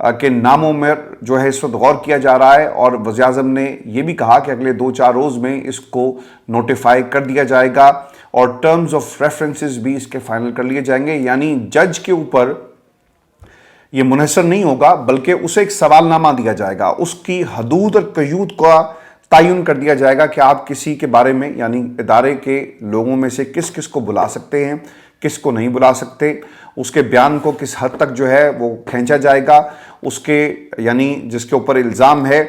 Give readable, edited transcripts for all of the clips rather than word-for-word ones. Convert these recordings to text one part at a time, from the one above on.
کے ناموں میں جو ہے اس وقت غور کیا جا رہا ہے، اور وزیر اعظم نے یہ بھی کہا کہ اگلے 2-4 روز میں اس کو نوٹیفائی کر دیا جائے گا اور ٹرمز آف ریفرنسز بھی اس کے فائنل کر لیے جائیں گے. یعنی جج کے اوپر یہ منحصر نہیں ہوگا بلکہ اسے ایک سوال نامہ دیا جائے گا، اس کی حدود اور قیود کا تعین کر دیا جائے گا کہ آپ کسی کے بارے میں یعنی ادارے کے لوگوں میں سے کس کس کو بلا سکتے ہیں، کس کو نہیں بلا سکتے، اس کے بیان کو کس حد تک جو ہے وہ کھینچا جائے گا، اس کے یعنی جس کے اوپر الزام ہے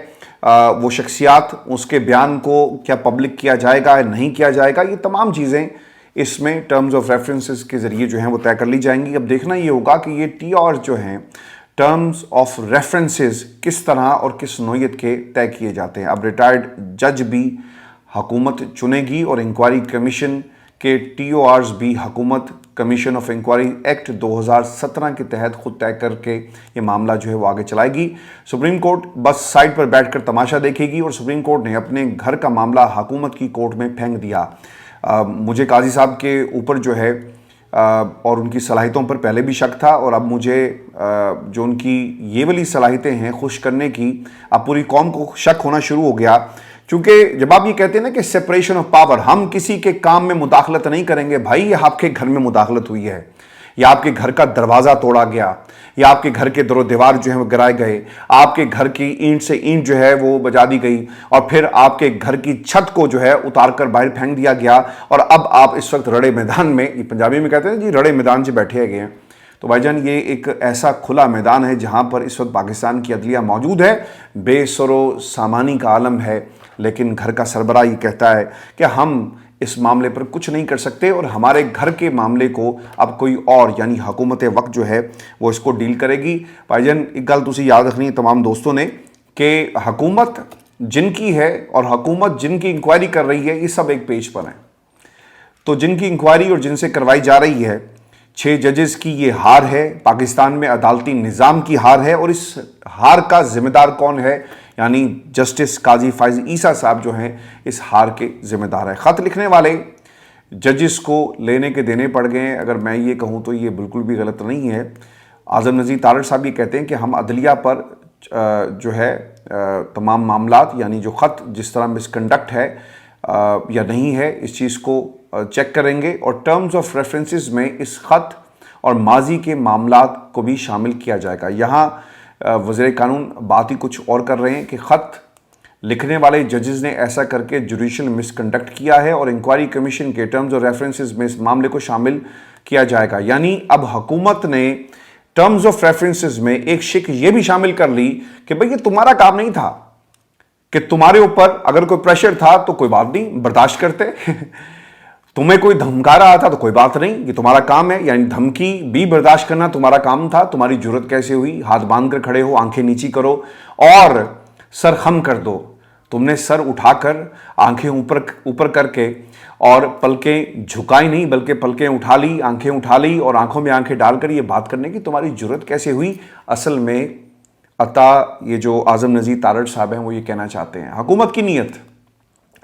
وہ شخصیات، اس کے بیان کو کیا پبلک کیا جائے گا یا نہیں کیا جائے گا. یہ تمام چیزیں اس میں ٹرمز آف ریفرنسز کے ذریعے جو ہیں وہ طے کر لی جائیں گی. اب دیکھنا یہ ہوگا کہ یہ ٹی آر جو ہیں ٹرمز آف ریفرنسز کس طرح اور کس نوعیت کے طے کیے جاتے ہیں. اب ریٹائرڈ جج بھی حکومت چنے گی اور انکوائری کمیشن کے ٹی او آرز بھی حکومت کمیشن آف انکوائری ایکٹ 2017 کے تحت خود طے کر کے یہ معاملہ جو ہے وہ آگے چلائے گی. سپریم کورٹ بس سائڈ پر بیٹھ کر تماشا دیکھے گی اور سپریم کورٹ نے اپنے گھر کا معاملہ حکومت کی کورٹ میں پھینک دیا. مجھے قاضی صاحب کے اوپر جو ہے اور ان کی صلاحیتوں پر پہلے بھی شک تھا، اور اب مجھے جو ان کی یہ والی صلاحیتیں ہیں خوش کرنے کی، اب پوری قوم کو شک ہونا شروع ہو گیا. کیونکہ جب آپ یہ کہتے ہیں نا کہ سیپریشن آف پاور، ہم کسی کے کام میں مداخلت نہیں کریں گے، بھائی یہ آپ کے گھر میں مداخلت ہوئی ہے، یا آپ کے گھر کا دروازہ توڑا گیا، یا آپ کے گھر کے در و دیوار جو ہیں وہ گرائے گئے، آپ کے گھر کی اینٹ سے اینٹ جو ہے وہ بجا دی گئی، اور پھر آپ کے گھر کی چھت کو جو ہے اتار کر باہر پھینک دیا گیا، اور اب آپ اس وقت رڑے میدان میں، یہ پنجابی میں کہتے ہیں جی رڑے میدان سے بیٹھے گئے ہیں. تو بھائی جان یہ ایک ایسا کھلا میدان ہے جہاں پر اس وقت پاکستان کی عدلیہ موجود ہے، بے سر و سامانی کا عالم ہے، لیکن گھر کا سربراہ یہ کہتا ہے کہ ہم اس معاملے پر کچھ نہیں کر سکتے اور ہمارے گھر کے معاملے کو اب کوئی اور یعنی حکومت وقت جو ہے وہ اس کو ڈیل کرے گی. بھائی جان ایک گل تسی یاد رکھنی ہے تمام دوستوں نے کہ حکومت جن کی ہے اور حکومت جن کی انکوائری کر رہی ہے یہ سب ایک پیج پر ہیں. تو جن کی انکوائری اور جن سے کروائی جا رہی ہے 6 ججز کی یہ ہار ہے، پاکستان میں عدالتی نظام کی ہار ہے، اور اس ہار کا ذمہ دار کون ہے؟ یعنی جسٹس قاضی فائز عیسیٰ صاحب جو ہیں اس ہار کے ذمہ دار ہیں. خط لکھنے والے ججز کو لینے کے دینے پڑ گئے ہیں، اگر میں یہ کہوں تو یہ بالکل بھی غلط نہیں ہے. اعظم نذیر تارڑ صاحب یہ کہتے ہیں کہ ہم عدلیہ پر جو ہے تمام معاملات یعنی جو خط جس طرح مس کنڈکٹ ہے یا نہیں ہے اس چیز کو چیک کریں گے، اور ٹرمز آف ریفرنسز میں اس خط اور ماضی کے معاملات کو بھی شامل کیا جائے گا. یہاں وزیر قانون بات ہی کچھ اور کر رہے ہیں کہ خط لکھنے والے ججز نے ایسا کر کے جوڈیشل مس کنڈکٹ کیا ہے اور انکوائری کمیشن کے ٹرمز اور ریفرنسز میں اس معاملے کو شامل کیا جائے گا. یعنی اب حکومت نے ٹرمز آف ریفرنسز میں ایک شک یہ بھی شامل کر لی کہ بھئی یہ تمہارا کام نہیں تھا، کہ تمہارے اوپر اگر کوئی پریشر تھا تو کوئی بات نہیں برداشت کرتے، تمہیں کوئی دھمکا رہا تھا تو کوئی بات نہیں، یہ تمہارا کام ہے. یعنی دھمکی بھی برداشت کرنا تمہارا کام تھا. تمہاری جرت کیسے ہوئی؟ ہاتھ باندھ کر کھڑے ہو، آنکھیں نیچی کرو اور سر خم کر دو. تم نے سر اٹھا کر آنکھیں اوپر کر کے اور پلکیں جھکائی نہیں بلکہ پلکیں اٹھا لی، آنکھیں اٹھا لی اور آنکھوں میں آنکھیں ڈال کر یہ بات کرنے کی تمہاری جرت کیسے ہوئی؟ اصل میں یہ جو اعظم نذیر تارڑ صاحب ہیں وہ یہ کہنا چاہتے ہیں حکومت کی نیت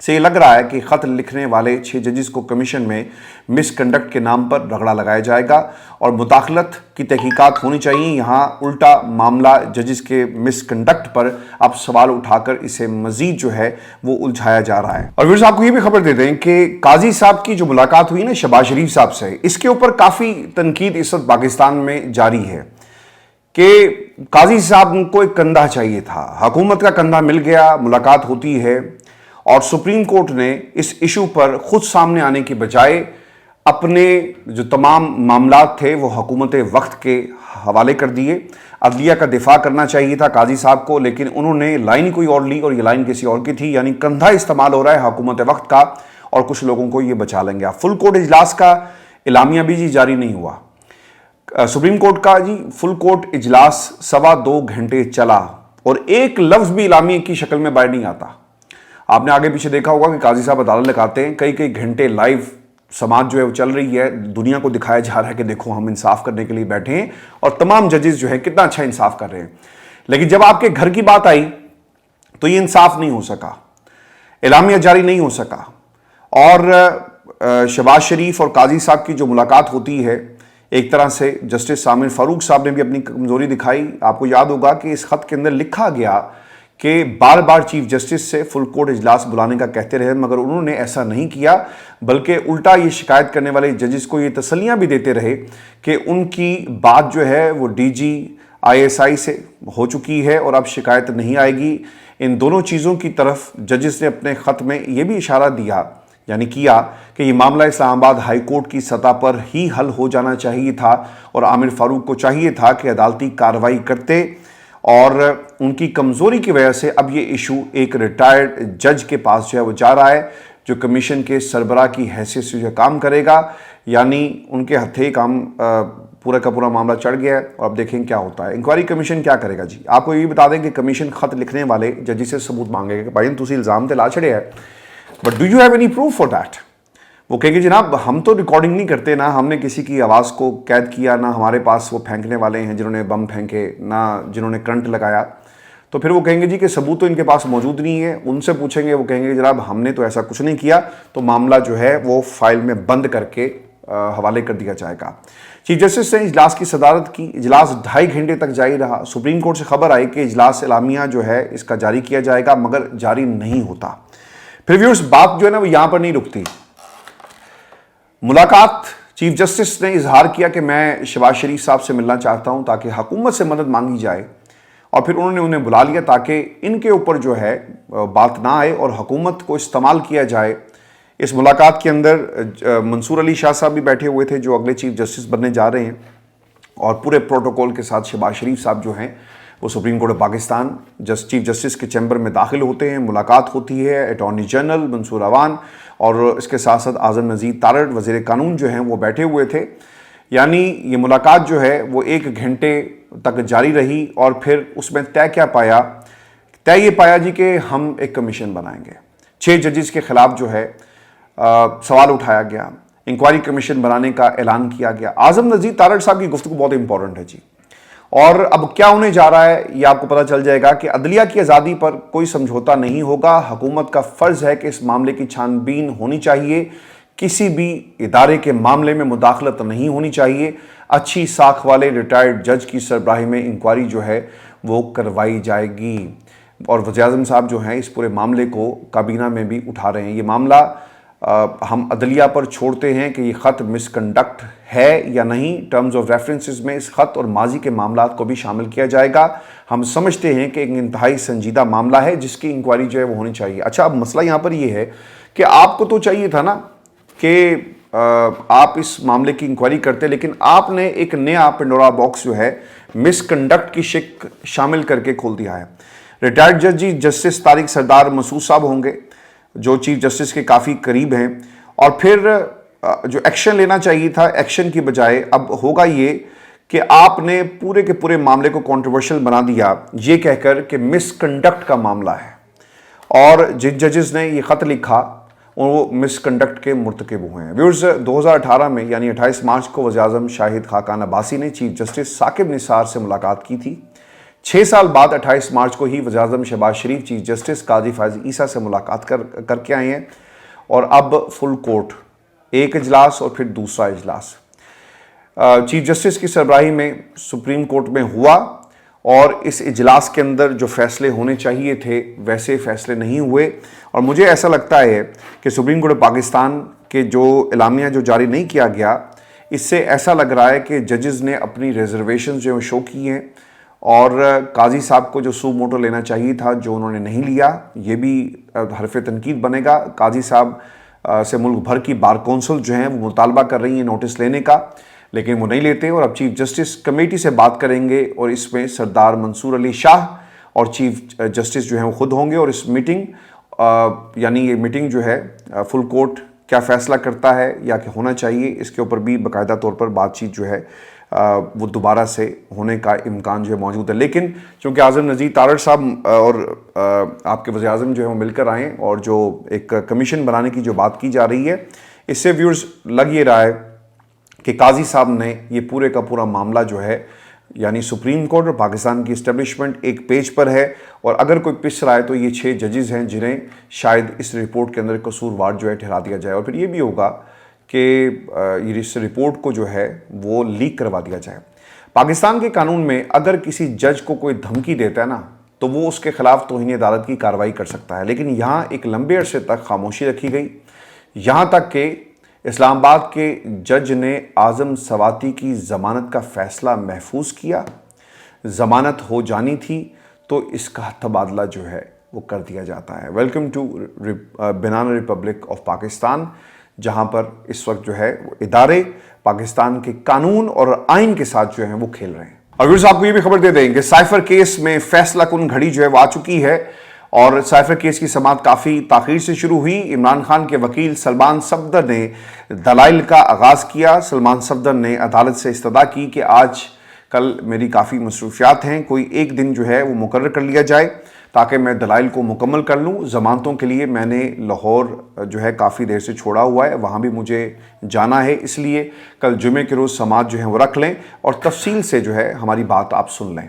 سے یہ لگ رہا ہے کہ خط لکھنے والے 6 ججز کو کمیشن میں مس کنڈکٹ کے نام پر رگڑا لگایا جائے گا اور مداخلت کی تحقیقات ہونی چاہیے. یہاں الٹا معاملہ ججز کے مس کنڈکٹ پر اب سوال اٹھا کر اسے مزید جو ہے وہ الجھایا جا رہا ہے. اور ویورز آپ کو یہ بھی خبر دے دیں کہ قاضی صاحب کی جو ملاقات ہوئی نا شہباز شریف صاحب سے، اس کے اوپر کافی تنقید اس وقت پاکستان میں جاری ہے کہ قاضی صاحب کو ایک کندھا چاہیے تھا، حکومت کا کندھا مل گیا، ملاقات ہوتی ہے اور سپریم کورٹ نے اس ایشو پر خود سامنے آنے کی بجائے اپنے جو تمام معاملات تھے وہ حکومت وقت کے حوالے کر دیے. عدلیہ کا دفاع کرنا چاہیے تھا قاضی صاحب کو، لیکن انہوں نے لائن کوئی اور لی اور یہ لائن کسی اور کی تھی. یعنی کندھا استعمال ہو رہا ہے حکومت وقت کا اور کچھ لوگوں کو یہ بچا لیں گے. فل کورٹ اجلاس کا اعلامیہ بھی جی جاری نہیں ہوا. سپریم کورٹ کا جی فل کورٹ اجلاس 2.25 گھنٹے چلا اور ایک لفظ بھی اعلامیہ کی شکل میں باہر نہیں آتا. آپ نے آگے پیچھے دیکھا ہوگا کہ قاضی صاحب عدالت لگاتے ہیں، کئی گھنٹے لائیو سماعت جو ہے وہ چل رہی ہے، دنیا کو دکھایا جا رہا ہے کہ دیکھو ہم انصاف کرنے کے لیے بیٹھے ہیں اور تمام ججز جو ہیں کتنا اچھا انصاف کر رہے ہیں. لیکن جب آپ کے گھر کی بات آئی تو یہ انصاف نہیں ہو سکا، اعلامیہ جاری نہیں ہو سکا. اور شہباز شریف اور قاضی صاحب کی جو ملاقات ہوتی ہے ایک طرح سے جسٹس عامر فاروق صاحب نے بھی اپنی کمزوری دکھائی. آپ کو یاد ہوگا کہ اس خط کے اندر لکھا گیا کہ بار بار چیف جسٹس سے فل کورٹ اجلاس بلانے کا کہتے رہے، مگر انہوں نے ایسا نہیں کیا، بلکہ الٹا یہ شکایت کرنے والے ججز کو یہ تسلیاں بھی دیتے رہے کہ ان کی بات جو ہے وہ ڈی جی ISI سے ہو چکی ہے اور اب شکایت نہیں آئے گی. ان دونوں چیزوں کی طرف ججز نے اپنے خط میں یہ بھی اشارہ دیا، یعنی کیا کہ یہ معاملہ اسلام آباد ہائی کورٹ کی سطح پر ہی حل ہو جانا چاہیے تھا اور عامر فاروق کو چاہیے تھا کہ عدالتی کارروائی کرتے، اور ان کی کمزوری کی وجہ سے اب یہ ایشو ایک ریٹائرڈ جج کے پاس جو ہے وہ جا رہا ہے، جو کمیشن کے سربراہ کی حیثیت سے جو کام کرے گا. یعنی ان کے ہتھے کام پورا کا پورا معاملہ چڑھ گیا ہے، اور اب دیکھیں کیا ہوتا ہے. انکوائری کمیشن کیا کرے گا جی؟ آپ کو یہ بتا دیں کہ کمیشن خط لکھنے والے ججی سے ثبوت مانگے گا کہ بھائی تسی الزام تے لا چھڑے ہے، but do you have any proof for that? وہ کہیں گے جناب ہم تو ریکارڈنگ نہیں کرتے، نہ ہم نے کسی کی آواز کو قید کیا، نہ ہمارے پاس وہ پھینکنے والے ہیں جنہوں نے بم پھینکے، نہ جنہوں نے کرنٹ لگایا. تو پھر وہ کہیں گے جی کہ ثبوت تو ان کے پاس موجود نہیں ہے. ان سے پوچھیں گے، وہ کہیں گے جناب ہم نے تو ایسا کچھ نہیں کیا. تو معاملہ جو ہے وہ فائل میں بند کر کے حوالے کر دیا جائے گا. چیف جسٹس نے اجلاس کی صدارت کی. اجلاس 2.5 گھنٹے تک جاری رہا. سپریم کورٹ سے خبر آئی کہ اجلاس اعلامیہ جو ہے اس کا جاری کیا جائے گا، مگر جاری نہیں ہوتا. پھر ویورز بات جو ہے نا وہ یہاں پر نہیں رکتی. ملاقات چیف جسٹس نے اظہار کیا کہ میں شہباز شریف صاحب سے ملنا چاہتا ہوں تاکہ حکومت سے مدد مانگی جائے، اور پھر انہوں نے انہیں بلا لیا تاکہ ان کے اوپر جو ہے بات نہ آئے اور حکومت کو استعمال کیا جائے. اس ملاقات کے اندر منصور علی شاہ صاحب بھی بیٹھے ہوئے تھے جو اگلے چیف جسٹس بننے جا رہے ہیں، اور پورے پروٹوکول کے ساتھ شہباز شریف صاحب جو ہیں وہ supreme court Pakistan chief justice کے چیمبر میں داخل ہوتے ہیں. ملاقات ہوتی ہے. اٹارنی جنرل منصور عوان اور اس کے ساتھ ساتھ اعظم نذیر تارڑ وزیر قانون جو ہیں وہ بیٹھے ہوئے تھے. یعنی یہ ملاقات جو ہے وہ 1 گھنٹے تک جاری رہی، اور پھر اس میں طے کیا پایا؟ طے یہ پایا جی کہ ہم ایک کمیشن بنائیں گے. 6 ججز کے خلاف جو ہے سوال اٹھایا گیا. انکوائری کمیشن بنانے کا اعلان کیا گیا. اعظم نذیر تارڑ صاحب کی گفتگو بہت امپورٹنٹ ہے جی، اور اب کیا ہونے جا رہا ہے یہ آپ کو پتہ چل جائے گا کہ عدلیہ کی آزادی پر کوئی سمجھوتا نہیں ہوگا. حکومت کا فرض ہے کہ اس معاملے کی چھان بین ہونی چاہیے، کسی بھی ادارے کے معاملے میں مداخلت نہیں ہونی چاہیے. اچھی ساکھ والے ریٹائرڈ جج کی سربراہی میں انکوائری جو ہے وہ کروائی جائے گی. اور وزیر اعظم صاحب جو ہیں اس پورے معاملے کو کابینہ میں بھی اٹھا رہے ہیں. یہ معاملہ ہم عدلیہ پر چھوڑتے ہیں کہ یہ خط مس کنڈکٹ ہے یا نہیں. ٹرمز آف ریفرنسز میں اس خط اور ماضی کے معاملات کو بھی شامل کیا جائے گا. ہم سمجھتے ہیں کہ ایک انتہائی سنجیدہ معاملہ ہے جس کی انکوائری جو ہے وہ ہونی چاہیے. اچھا، اب مسئلہ یہاں پر یہ ہے کہ آپ کو تو چاہیے تھا نا کہ آپ اس معاملے کی انکوائری کرتے، لیکن آپ نے ایک نیا پنڈورا باکس جو ہے مس کنڈکٹ کی شک شامل کر کے کھول دیا ہے. ریٹائرڈ جج جسٹس طارق سردار مسعود صاحب ہوں گے جو چیف جسٹس کے کافی قریب ہیں، اور پھر جو ایکشن لینا چاہیے تھا ایکشن کی بجائے اب ہوگا یہ کہ آپ نے پورے کے پورے معاملے کو کنٹروورشل بنا دیا یہ کہہ کر کہ مس کنڈکٹ کا معاملہ ہے، اور جن ججز نے یہ خط لکھا وہ مس کنڈکٹ کے مرتکب ہوئے ہیں. ویورز 2018 میں یعنی 28 مارچ کو وزیر اعظم شاہد خاقان عباسی نے چیف جسٹس ثاقب نثار سے ملاقات کی تھی. 6 سال بعد 28 مارچ کو ہی وزیر اعظم شہباز شریف چیف جسٹس قاضی فائز عیسیٰ سے ملاقات کر کے آئے ہیں، اور اب فل کورٹ ایک اجلاس اور پھر دوسرا اجلاس چیف جسٹس کی سربراہی میں سپریم کورٹ میں ہوا، اور اس اجلاس کے اندر جو فیصلے ہونے چاہیے تھے ویسے فیصلے نہیں ہوئے. اور مجھے ایسا لگتا ہے کہ سپریم کورٹ پاکستان کے جو اعلامیہ جو جاری نہیں کیا گیا، اس سے ایسا لگ رہا ہے کہ ججز نے اپنی ریزرویشنز جو شو کی ہیں، اور قاضی صاحب کو جو سو موٹو لینا چاہیے تھا جو انہوں نے نہیں لیا، یہ بھی حرف تنقید بنے گا. قاضی صاحب سے ملک بھر کی بار کونسل جو ہیں وہ مطالبہ کر رہی ہیں نوٹس لینے کا، لیکن وہ نہیں لیتے، اور اب چیف جسٹس کمیٹی سے بات کریں گے، اور اس میں سردار منصور علی شاہ اور چیف جسٹس جو ہیں وہ خود ہوں گے. اور اس میٹنگ یعنی یہ میٹنگ جو ہے فل کورٹ کیا فیصلہ کرتا ہے یا کہ ہونا چاہیے، اس کے اوپر بھی باقاعدہ طور پر بات چیت جو ہے وہ دوبارہ سے ہونے کا امکان جو ہے موجود ہے. لیکن چونکہ اعظم نذیر تارڑ صاحب اور آپ کے وزیر اعظم جو ہے وہ مل کر آئیں، اور جو ایک کمیشن بنانے کی جو بات کی جا رہی ہے، اس سے ویورز لگ یہ رہا ہے کہ قاضی صاحب نے یہ پورے کا پورا معاملہ جو ہے یعنی سپریم کورٹ اور پاکستان کی اسٹیبلشمنٹ ایک پیج پر ہے، اور اگر کوئی پس رہا ہے تو یہ 6 ججز ہیں جنہیں شاید اس رپورٹ کے اندر قصوروار جو ہے ٹھہرا دیا جائے. اور پھر یہ بھی ہوگا کہ اس رپورٹ کو جو ہے وہ لیک کروا دیا جائے۔ پاکستان کے قانون میں اگر کسی جج کو کوئی دھمکی دیتا ہے نا تو وہ اس کے خلاف توہین عدالت کی کارروائی کر سکتا ہے، لیکن یہاں ایک لمبے عرصے تک خاموشی رکھی گئی، یہاں تک کہ اسلام آباد کے جج نے اعظم سواتی کی ضمانت کا فیصلہ محفوظ کیا۔ ضمانت ہو جانی تھی تو اس کا تبادلہ جو ہے وہ کر دیا جاتا ہے۔ Welcome to banana republic of Pakistan, جہاں پر اس وقت جو ہے وہ ادارے پاکستان کے قانون اور آئین کے ساتھ جو ہیں وہ کھیل رہے ہیں۔ اور ویورز آپ کو یہ بھی خبر دے دیں کہ سائفر کیس میں فیصلہ کن گھڑی جو ہے وہ آ چکی ہے، اور سائفر کیس کی سماعت کافی تاخیر سے شروع ہوئی۔ عمران خان کے وکیل سلمان صفدر نے دلائل کا آغاز کیا۔ سلمان صفدر نے عدالت سے استدعا کی کہ آج کل میری کافی مصروفیات ہیں، کوئی ایک دن جو ہے وہ مقرر کر لیا جائے تاکہ میں دلائل کو مکمل کر لوں۔ ضمانتوں کے لیے میں نے لاہور جو ہے کافی دیر سے چھوڑا ہوا ہے، وہاں بھی مجھے جانا ہے، اس لیے کل جمعے کے روز سماعت جو ہے وہ رکھ لیں اور تفصیل سے جو ہے ہماری بات آپ سن لیں۔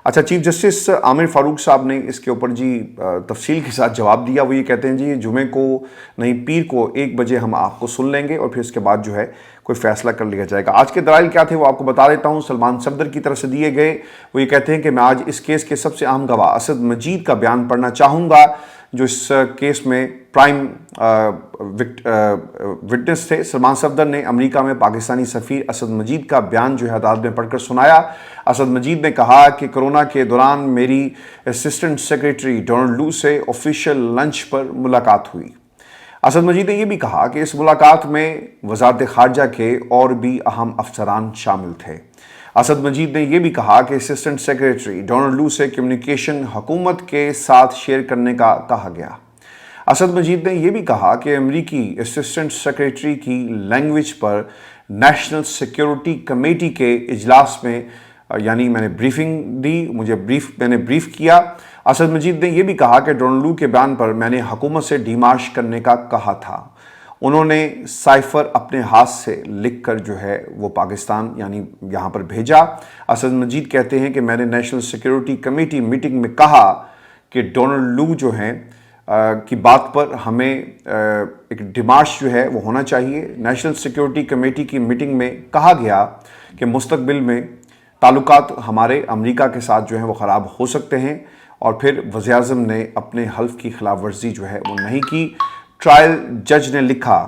اچھا، چیف جسٹس عامر فاروق صاحب نے اس کے اوپر تفصیل کے ساتھ جواب دیا۔ وہ یہ کہتے ہیں جی جمعے کو نہیں، پیر کو 1 بجے ہم آپ کو سن لیں گے اور پھر اس کے بعد جو ہے کوئی فیصلہ کر لیا جائے گا۔ آج کے دلائل کیا تھے وہ آپ کو بتا دیتا ہوں۔ سلمان صفدر کی طرف سے دیے گئے، وہ یہ کہتے ہیں کہ میں آج اس کیس کے سب سے اہم گواہ اسد مجید کا بیان پڑھنا چاہوں گا، جو اس کیس میں پرائم وٹنس تھے۔ سلمان صفدر نے امریکہ میں پاکستانی سفیر اسد مجید کا بیان جو ہے عدالت میں پڑھ کر سنایا۔ اسد مجید نے کہا کہ کورونا کے دوران میری اسسٹنٹ سیکریٹری ڈونلڈ لو سے آفیشیل لنچ پر ملاقات ہوئی۔ اسد مجید نے یہ بھی کہا کہ اس ملاقات میں وزارت خارجہ کے اور بھی اہم افسران شامل تھے۔ اسد مجید نے یہ بھی کہا کہ اسسٹنٹ سیکریٹری ڈونلڈ لو سے کمیونیکیشن حکومت کے ساتھ شیئر کرنے کا کہا گیا۔ اسد مجید نے یہ بھی کہا کہ امریکی اسسٹنٹ سیکریٹری کی لینگویج پر نیشنل سیکیورٹی کمیٹی کے اجلاس میں یعنی میں نے بریفنگ دی، میں نے بریف کیا۔ اسد مجید نے یہ بھی کہا کہ ڈونلڈ لو کے بیان پر میں نے حکومت سے ڈیمارش کرنے کا کہا تھا۔ انہوں نے سائفر اپنے ہاتھ سے لکھ کر جو ہے وہ پاکستان یعنی یہاں پر بھیجا۔ اسد مجید کہتے ہیں کہ میں نے نیشنل سیکیورٹی کمیٹی میٹنگ میں کہا کہ ڈونلڈ لو جو ہیں کی بات پر ہمیں ایک ڈیمارش جو ہے وہ ہونا چاہیے۔ نیشنل سیکیورٹی کمیٹی کی میٹنگ میں کہا گیا کہ مستقبل میں تعلقات ہمارے امریکہ کے ساتھ جو ہیں وہ خراب ہو سکتے ہیں، اور پھر وزیر اعظم نے اپنے حلف کی خلاف ورزی جو ہے وہ نہیں کی۔ ٹرائل جج نے لکھا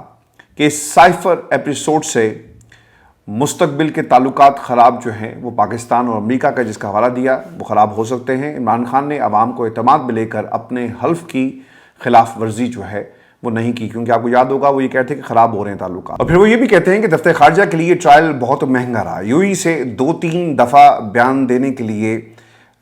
کہ اس سائفر ایپیسوڈ سے مستقبل کے تعلقات خراب جو ہیں وہ پاکستان اور امریکہ کا جس کا حوالہ دیا وہ خراب ہو سکتے ہیں۔ عمران خان نے عوام کو اعتماد میں لے کر اپنے حلف کی خلاف ورزی جو ہے وہ نہیں کی، کیونکہ آپ کو یاد ہوگا وہ یہ کہتے ہیں کہ خراب ہو رہے ہیں تعلقات۔ اور پھر وہ یہ بھی کہتے ہیں کہ دفتر خارجہ کے لیے ٹرائل بہت مہنگا رہا۔ یو ای سے 2-3 دفعہ بیان دینے کے لیے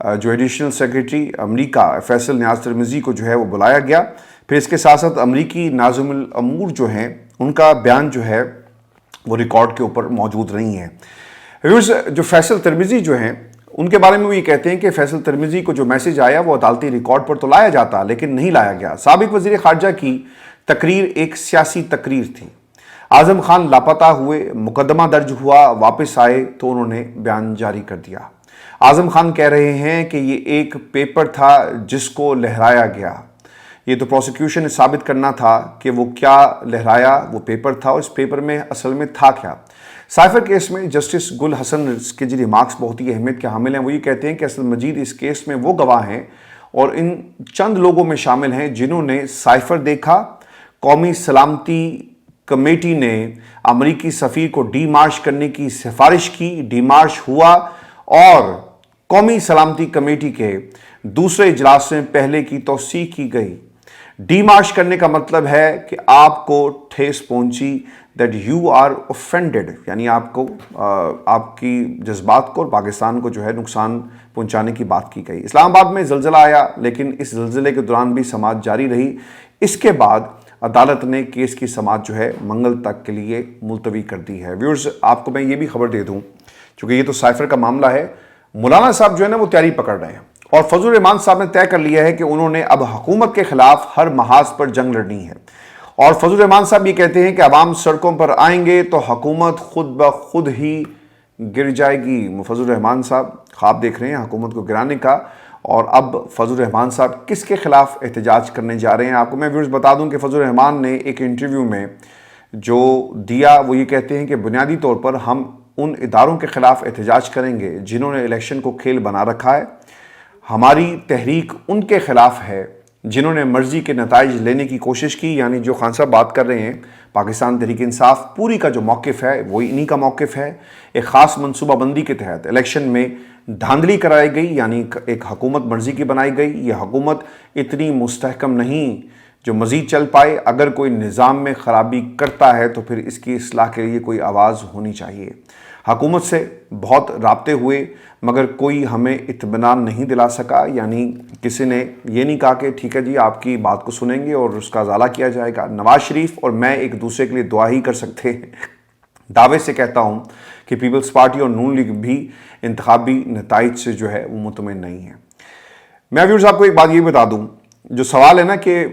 جو ایڈیشنل سیکریٹری امریکہ فیصل نیاز ترمیزی کو جو ہے وہ بلایا گیا۔ پھر اس کے ساتھ ساتھ امریکی ناظم الامور جو ہیں ان کا بیان جو ہے وہ ریکارڈ کے اوپر موجود نہیں ہے۔ ویورز، جو فیصل ترمیزی جو ہیں ان کے بارے میں وہ یہ کہتے ہیں کہ فیصل ترمیزی کو جو میسج آیا وہ عدالتی ریکارڈ پر تو لایا جاتا لیکن نہیں لایا گیا۔ سابق وزیر خارجہ کی تقریر ایک سیاسی تقریر تھی۔ اعظم خان لاپتہ ہوئے، مقدمہ درج ہوا، واپس آئے تو انہوں نے بیان جاری کر دیا۔ اعظم خان کہہ رہے ہیں کہ یہ ایک پیپر تھا جس کو لہرایا گیا۔ یہ تو پروسیکیوشن نے ثابت کرنا تھا کہ وہ کیا لہرایا وہ پیپر تھا، اور اس پیپر میں اصل میں تھا کیا۔ سائفر کیس میں جسٹس گل حسن کے جو ریمارکس بہت ہی اہمیت کے حامل ہیں، وہ یہ کہتے ہیں کہ اسد مجید اس کیس میں وہ گواہ ہیں اور ان چند لوگوں میں شامل ہیں جنہوں نے سائفر دیکھا۔ قومی سلامتی کمیٹی نے امریکی سفیر کو ڈی مارش کرنے کی سفارش کی، ڈی مارش ہوا، اور قومی سلامتی کمیٹی کے دوسرے اجلاس میں پہلے کی توثیق کی گئی۔ ڈی مارش کرنے کا مطلب ہے کہ آپ کو ٹھیس پہنچی، that you are offended، یعنی آپ کو آپ کی جذبات کو اور پاکستان کو جو ہے نقصان پہنچانے کی بات کی گئی۔ اسلام آباد میں زلزلہ آیا لیکن اس زلزلے کے دوران بھی سماعت جاری رہی۔ اس کے بعد عدالت نے کیس کی سماعت جو ہے منگل تک کے لیے ملتوی کر دی ہے۔ ویورز، آپ کو میں یہ بھی خبر دے دوں، چونکہ یہ تو سائفر کا معاملہ ہے، مولانا صاحب جو ہے نا وہ تیاری پکڑ رہے ہیں، اور فضل الرحمان صاحب نے طے کر لیا ہے کہ انہوں نے اب حکومت کے خلاف ہر محاذ پر جنگ لڑنی ہے۔ اور فضل الرحمان صاحب یہ کہتے ہیں کہ عوام سڑکوں پر آئیں گے تو حکومت خود بخود ہی گر جائے گی۔ فضل الرحمان صاحب خواب دیکھ رہے ہیں حکومت کو گرانے کا، اور اب فضل الرحمان صاحب کس کے خلاف احتجاج کرنے جا رہے ہیں؟ آپ کو میں ویورز بتا دوں کہ فضل الرحمان نے ایک انٹرویو میں جو دیا وہ یہ کہتے ہیں کہ بنیادی طور پر ہم ان اداروں کے خلاف احتجاج کریں گے جنہوں نے الیکشن کو کھیل بنا رکھا ہے. ہماری تحریک ان کے خلاف ہے جنہوں نے مرضی کے نتائج لینے کی کوشش کی. یعنی جو خان صاحب بات کر رہے ہیں پاکستان تحریک انصاف پوری کا جو موقف ہے وہ انہی کا موقف ہے. ایک خاص منصوبہ بندی کے تحت الیکشن میں دھاندلی کرائی گئی, یعنی ایک حکومت مرضی کی بنائی گئی. یہ حکومت اتنی مستحکم نہیں جو مزید چل پائے. اگر کوئی نظام میں خرابی کرتا ہے تو پھر اس کی اصلاح کے لیے کوئی آواز ہونی چاہیے. حکومت سے بہت رابطے ہوئے مگر کوئی ہمیں اطمینان نہیں دلا سکا. یعنی کسی نے یہ نہیں کہا کہ ٹھیک ہے جی آپ کی بات کو سنیں گے اور اس کا ازالہ کیا جائے گا. نواز شریف اور میں ایک دوسرے کے لیے دعا ہی کر سکتے ہیں. دعوے سے کہتا ہوں کہ پیپلز پارٹی اور نون لیگ بھی انتخابی نتائج سے جو ہے وہ مطمئن نہیں ہے. میں ویورز آپ کو ایک بات یہ بتا دوں, جو سوال ہے نا کہ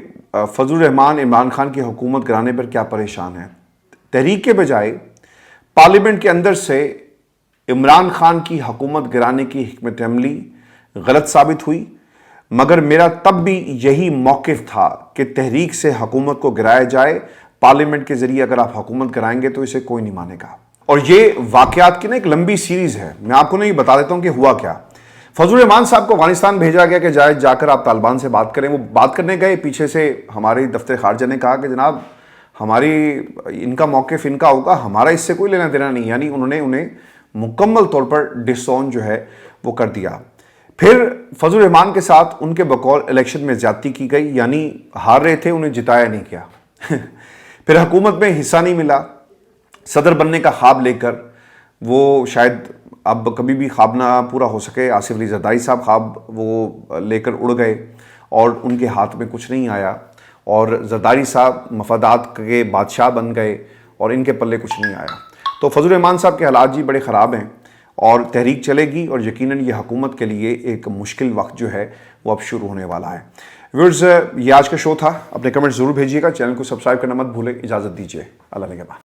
فضل الرحمان عمران خان کی حکومت گرانے پر کیا پریشان ہے, تحریک کے بجائے پارلیمنٹ کے اندر سے عمران خان کی حکومت گرانے کی حکمت عملی غلط ثابت ہوئی. مگر میرا تب بھی یہی موقف تھا کہ تحریک سے حکومت کو گرایا جائے. پارلیمنٹ کے ذریعے اگر آپ حکومت کرائیں گے تو اسے کوئی نہیں مانے گا. اور یہ واقعات کی نا ایک لمبی سیریز ہے. میں آپ کو نہیں بتا دیتا ہوں کہ ہوا کیا. فضل الرحمان صاحب کو افغانستان بھیجا گیا کہ جا کر آپ طالبان سے بات کریں. وہ بات کرنے گئے, پیچھے سے ہمارے دفتر خارجہ نے کہا کہ جناب ہماری ان کا موقف ان کا ہوگا, ہمارا اس سے کوئی لینا دینا نہیں. یعنی انہوں نے انہیں مکمل طور پر ڈسون جو ہے وہ کر دیا. پھر فضل الرحمان کے ساتھ ان کے بقول الیکشن میں زیادتی کی گئی. یعنی ہار رہے تھے, انہیں جتایا نہیں کیا. پھر حکومت میں حصہ نہیں ملا. صدر بننے کا خواب لے کر وہ شاید اب کبھی بھی خواب نہ پورا ہو سکے. آصف علی زرداری صاحب خواب وہ لے کر اڑ گئے اور ان کے ہاتھ میں کچھ نہیں آیا, اور زرداری صاحب مفادات کے بادشاہ بن گئے اور ان کے پلے کچھ نہیں آیا. تو فضل الرحمان صاحب کے حالات جی بڑے خراب ہیں اور تحریک چلے گی اور یقیناً یہ حکومت کے لیے ایک مشکل وقت جو ہے وہ اب شروع ہونے والا ہے. ویورز یہ آج کا شو تھا. اپنے کمنٹ ضرور بھیجیے گا. چینل کو سبسکرائب کرنا مت بھولیں. اجازت دیجیے. اللہ نگہبان.